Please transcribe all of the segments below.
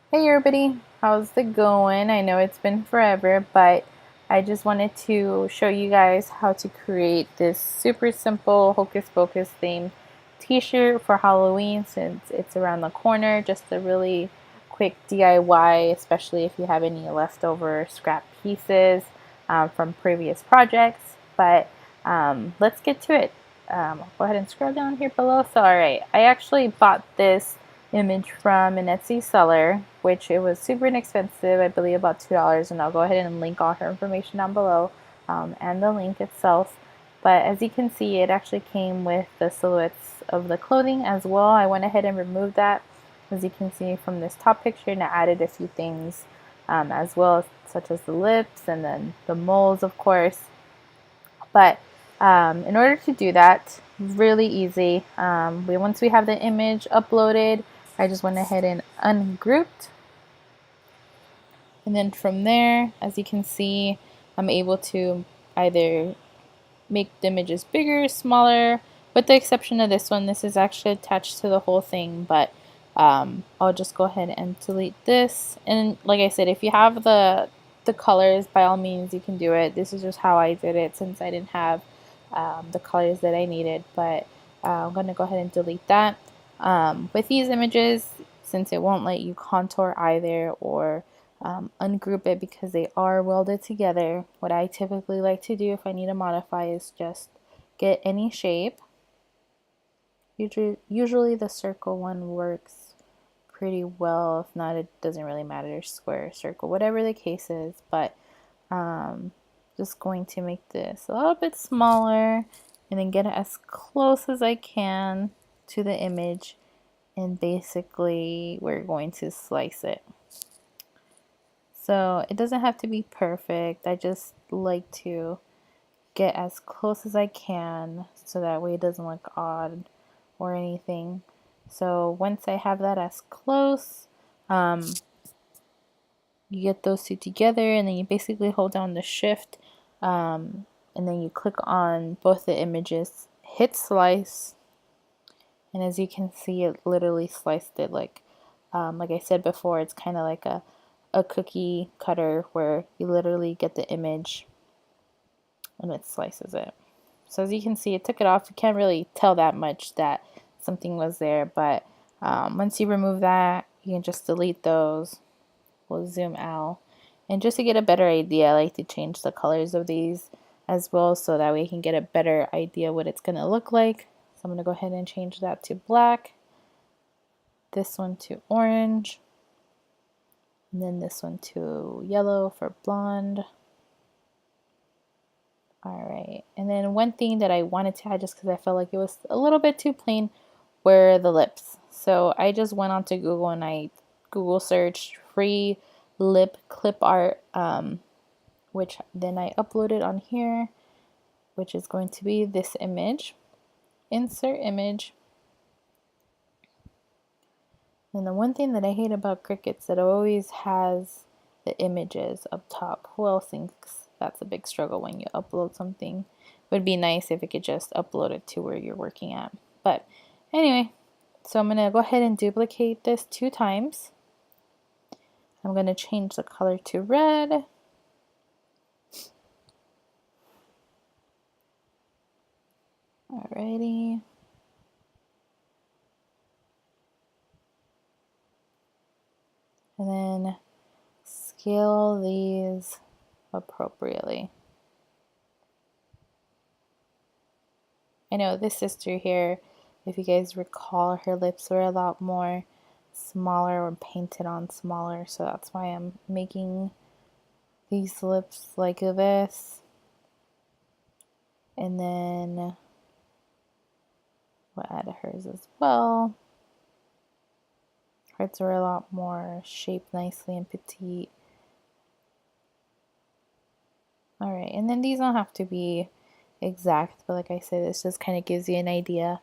Hey everybody, how's it going? I know it's been forever, but I just wanted to show you guys how to create this super simple Hocus Pocus themed t-shirt for Halloween since it's around the corner. Just a really quick DIY, especially if you have any leftover scrap pieces from previous projects. But let's get to it. I'll go ahead and scroll down here below. So, alright, I actually bought this image from an Etsy seller, which it was super inexpensive, I believe about $2, and I'll go ahead and link all her information down below and the link itself. But as you can see, it actually came with the silhouettes of the clothing as well. I went ahead and removed that, as you can see from this top picture, and I added a few things as well, such as the lips and then the moles, of course. But in order to do that, really easy. Once we have the image uploaded, I just went ahead and ungrouped. And then from there, as you can see, I'm able to either make the images bigger, smaller, with the exception of this one. This is actually attached to the whole thing, but I'll just go ahead and delete this. And like I said, if you have the colors, by all means you can do it. This is just how I did it since I didn't have the colors that I needed, but I'm going to go ahead and delete that. With these images, since it won't let you contour either or ungroup it because they are welded together, what I typically like to do if I need to modify is just get any shape. Usually the circle one works pretty well. If not, it doesn't really matter, square, circle, whatever the case is. But just going to make this a little bit smaller and then get it as close as I can to the image, and basically we're going to slice it. So it doesn't have to be perfect. I just like to get as close as I can so that way it doesn't look odd or anything. So once I have that as close, you get those two together, and then you basically hold down the shift, and then you click on both the images, hit slice, and as you can see, it literally sliced it like I said before, it's kind of like a cookie cutter where you literally get the image and it slices it. So as you can see, it took it off. You can't really tell that much that something was there, but once you remove that, you can just delete those. We'll zoom out. And just to get a better idea, I like to change the colors of these as well so that way you can get a better idea what it's going to look like. So I'm going to go ahead and change that to black, this one to orange, and then this one to yellow for blonde. Alright, and then one thing that I wanted to add just because I felt like it was a little bit too plain were the lips. So I just went onto Google and I Google searched free lip clip art, which then I uploaded on here, which is going to be this image. Insert image. And the one thing that I hate about Cricut is that it always has the images up top. Who else thinks that's a big struggle when you upload something? It would be nice if it could just upload it to where you're working at. But anyway, so I'm going to go ahead and duplicate this 2 times. I'm going to change the color to red. Alrighty. And then scale these appropriately. I know this sister here, if you guys recall, her lips were a lot more smaller or painted on smaller, so that's why I'm making these lips like this. And then we'll add hers as well. Hers are a lot more shaped nicely and petite. Alright, and then these don't have to be exact, but like I said, this just kind of gives you an idea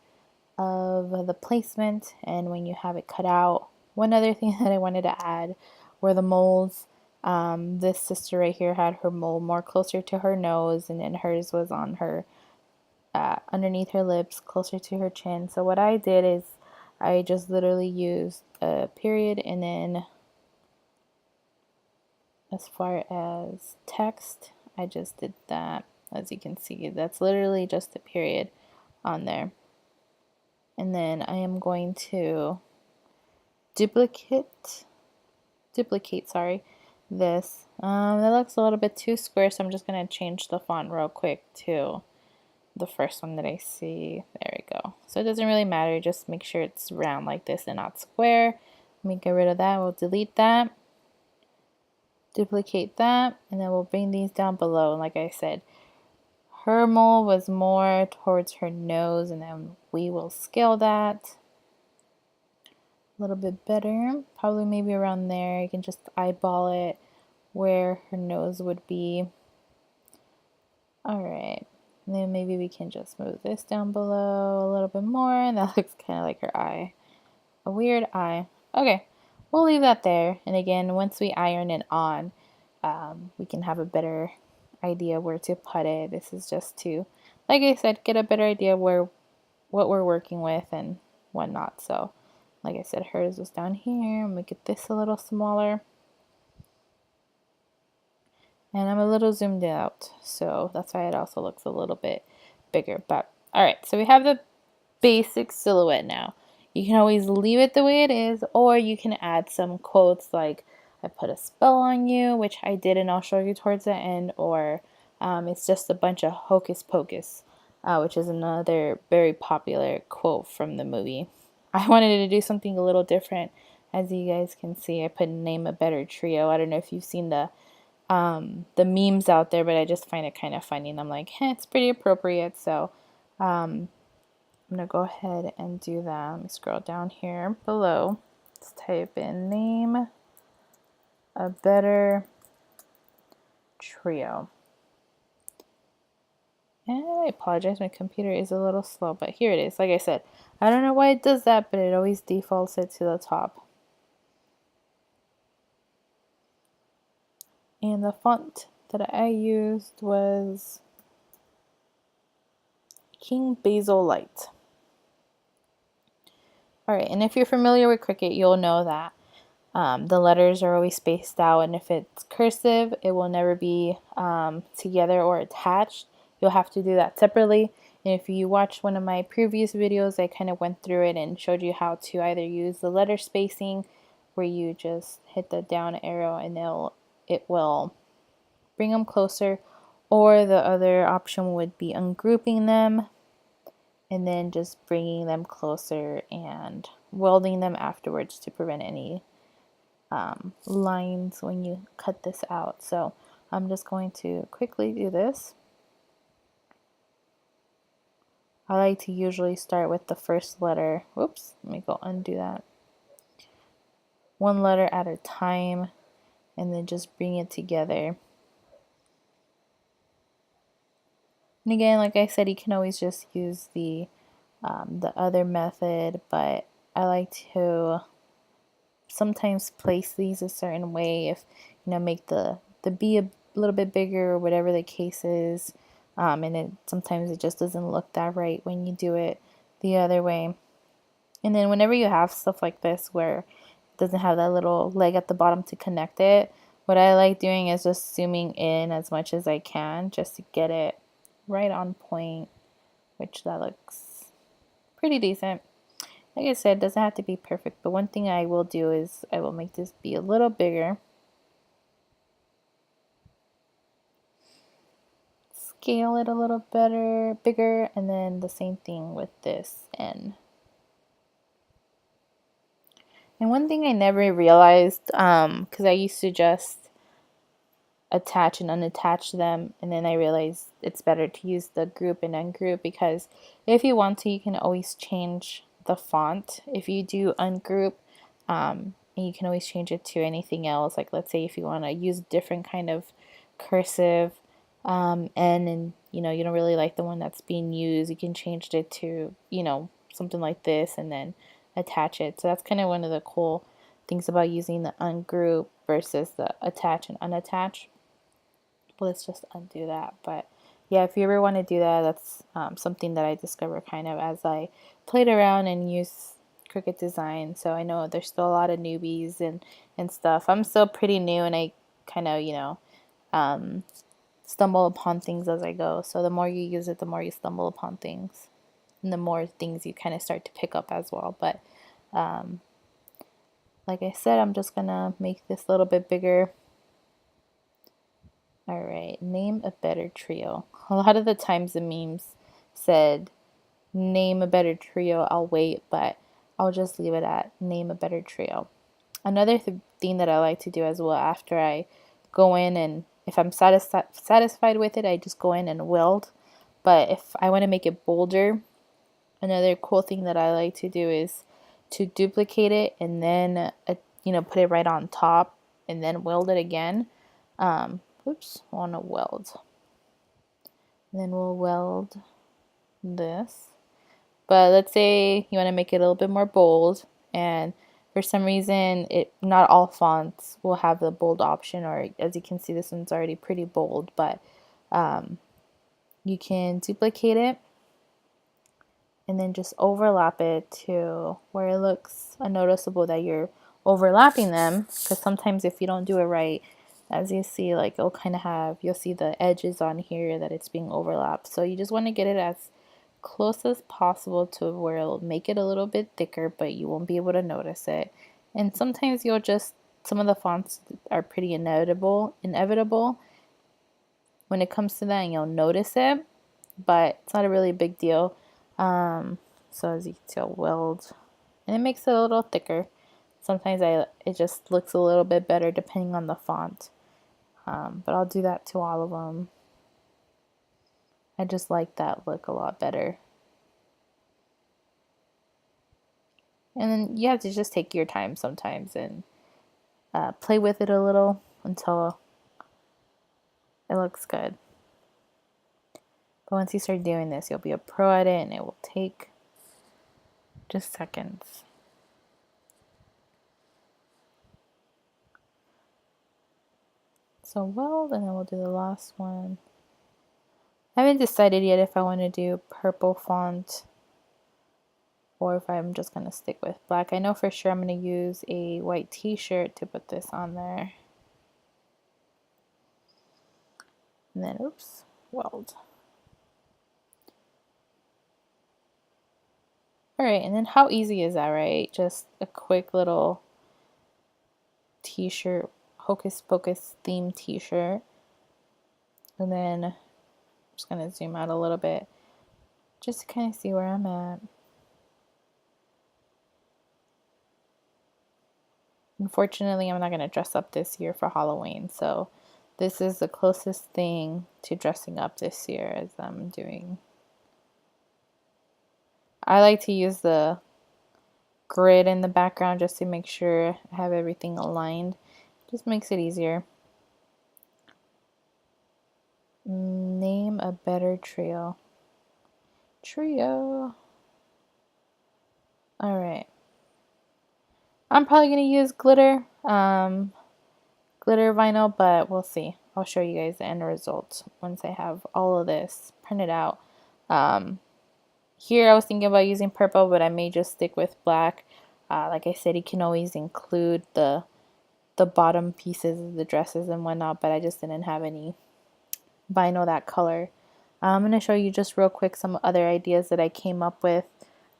of the placement and when you have it cut out. One other thing that I wanted to add were the moles. This sister right here had her mole more closer to her nose, and then hers was on her underneath her lips, closer to her chin. So what I did is I just literally used a period and then As far as text, I just did that. As you can see, that's literally just a period on there. And then I am going to duplicate, sorry, this. That looks a little bit too square, so I'm just going to change the font real quick to the first one that I see. There we go. So it doesn't really matter, just make sure it's round like this and not square. Let me get rid of that. We'll delete that, duplicate that, and then we'll bring these down below. And like I said, her mole was more towards her nose, and then we will scale that a little bit better, probably maybe around there. You can just eyeball it where her nose would be. Alright, and then maybe we can just move this down below a little bit more, and that looks kind of like her eye. A weird eye. Okay, we'll leave that there, and again, once we iron it on, we can have a better idea where to put it. This is just to, like I said, get a better idea where what we're working with and whatnot. So like I said, hers was down here. I'm gonna get this a little smaller, and I'm a little zoomed out, so that's why it also looks a little bit bigger. But all right, so we have the basic silhouette now. You can always leave it the way it is, or you can add some quotes like I put a spell on you, which I did, and I'll show you towards the end, or it's just a bunch of Hocus Pocus, which is another very popular quote from the movie. I wanted to do something a little different. As you guys can see, I put name a better trio. I don't know if you've seen the memes out there, but I just find it kind of funny, and I'm like, hey, it's pretty appropriate. So I'm gonna go ahead and do that. Let me scroll down here below. Let's type in name a better trio. And I apologize, my computer is a little slow, but here it is. Like I said, I don't know why it does that, but it always defaults it to the top. And the font that I used was King Basil Light. Alright, and if you're familiar with Cricut, you'll know that the letters are always spaced out, and if it's cursive, it will never be together or attached. You'll have to do that separately. And if you watch one of my previous videos, I kind of went through it and showed you how to either use the letter spacing, where you just hit the down arrow and it will bring them closer, or the other option would be ungrouping them and then just bringing them closer and welding them afterwards to prevent any lines when you cut this out. So I'm just going to quickly do this. I like to usually start with the first letter. Whoops, let me go undo that. One letter at a time, and then just bring it together. And again, like I said, you can always just use the other method, but I like to sometimes place these a certain way. If make the B a little bit bigger or whatever the case is, and sometimes it just doesn't look that right when you do it the other way. And then whenever you have stuff like this where it doesn't have that little leg at the bottom to connect it, what I like doing is just zooming in as much as I can just to get it right on point, which that looks pretty decent. Like I said, it doesn't have to be perfect, but one thing I will do is I will make this be a little bigger. Scale it a little bigger, and then the same thing with this end. And one thing I never realized, because I used to just attach and unattach them, and then I realized it's better to use the group and ungroup, because if you want to, you can always change the font if you do ungroup, and you can always change it to anything else. Like let's say if you want to use a different kind of cursive and you don't really like the one that's being used, you can change it to something like this and then attach it. So that's kind of one of the cool things about using the ungroup versus the attach and unattach. Let's just undo that. But yeah, if you ever want to do that, that's something that I discovered kind of as I played around and used Cricut Design. So I know there's still a lot of newbies and stuff. I'm still pretty new, and I kind of, stumble upon things as I go. So the more you use it, the more you stumble upon things, and the more things you kind of start to pick up as well. But like I said, I'm just gonna make this a little bit bigger. All right, name a better trio. A lot of the times the memes said, name a better trio, I'll wait, but I'll just leave it at name a better trio. Another thing that I like to do as well after I go in, and if I'm satisfied with it, I just go in and weld. But if I want to make it bolder, another cool thing that I like to do is to duplicate it and then put it right on top and then weld it again. Oops, I want to weld. And then we'll weld this. But let's say you want to make it a little bit more bold, and for some reason not all fonts will have the bold option, or as you can see, this one's already pretty bold, but you can duplicate it and then just overlap it to where it looks unnoticeable that you're overlapping them, because sometimes if you don't do it right, as you see, like you'll see the edges on here that it's being overlapped. So you just want to get it as close as possible to where it'll make it a little bit thicker, but you won't be able to notice it. And sometimes some of the fonts are pretty inevitable when it comes to that, and you'll notice it, but it's not a really big deal. So as you can see, I'll weld, and it makes it a little thicker. Sometimes it just looks a little bit better depending on the font. But I'll do that to all of them. I just like that look a lot better. And then you have to just take your time sometimes and play with it a little until it looks good. But once you start doing this, you'll be a pro at it, and it will take just seconds. So weld, and then we'll do the last one. I haven't decided yet if I want to do purple font or if I'm just going to stick with black. I know for sure I'm going to use a white t-shirt to put this on there. And then, oops, weld. Alright, and then how easy is that, right? Just a quick little t-shirt, Hocus Pocus themed t-shirt. And then I'm just going to zoom out a little bit just to kind of see where I'm at. Unfortunately, I'm not going to dress up this year for Halloween, so this is the closest thing to dressing up this year as I'm doing. I like to use the grid in the background just to make sure I have everything aligned. Just makes it easier. Name a better trio. Trio. Alright. I'm probably going to use glitter vinyl, but we'll see. I'll show you guys the end result once I have all of this printed out. Here I was thinking about using purple, but I may just stick with black. Like I said, you can always include the bottom pieces of the dresses and whatnot, but I just didn't have any vinyl that color. I'm going to show you just real quick some other ideas that I came up with.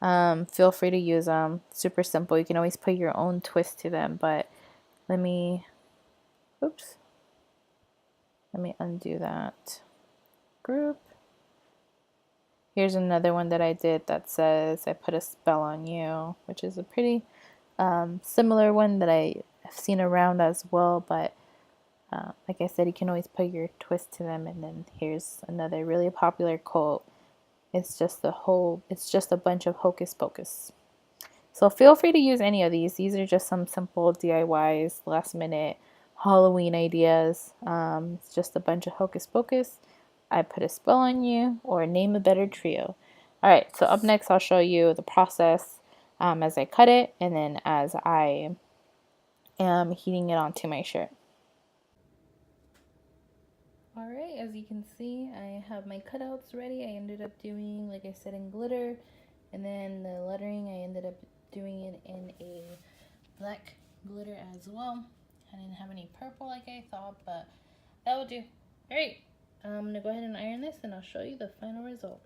Feel free to use them. Super simple. You can always put your own twist to them, but let me undo that group. Here's another one that I did that says I put a spell on you, which is a pretty similar one that I have seen around as well, but like I said, you can always put your twist to them. And then here's another really popular quote. It's just a bunch of hocus pocus. So feel free to use any of these. These are just some simple DIYs, last minute Halloween ideas. It's just a bunch of hocus pocus. I put a spell on you, or name a better trio. Alright, so up next I'll show you the process as I cut it, and then as I am heating it onto my shirt. Alright, as you can see, I have my cutouts ready. I ended up doing, like I said, in glitter, and then the lettering I ended up doing it in a black glitter as well. I didn't have any purple like I thought, but that will do. Alright, I'm going to go ahead and iron this and I'll show you the final result.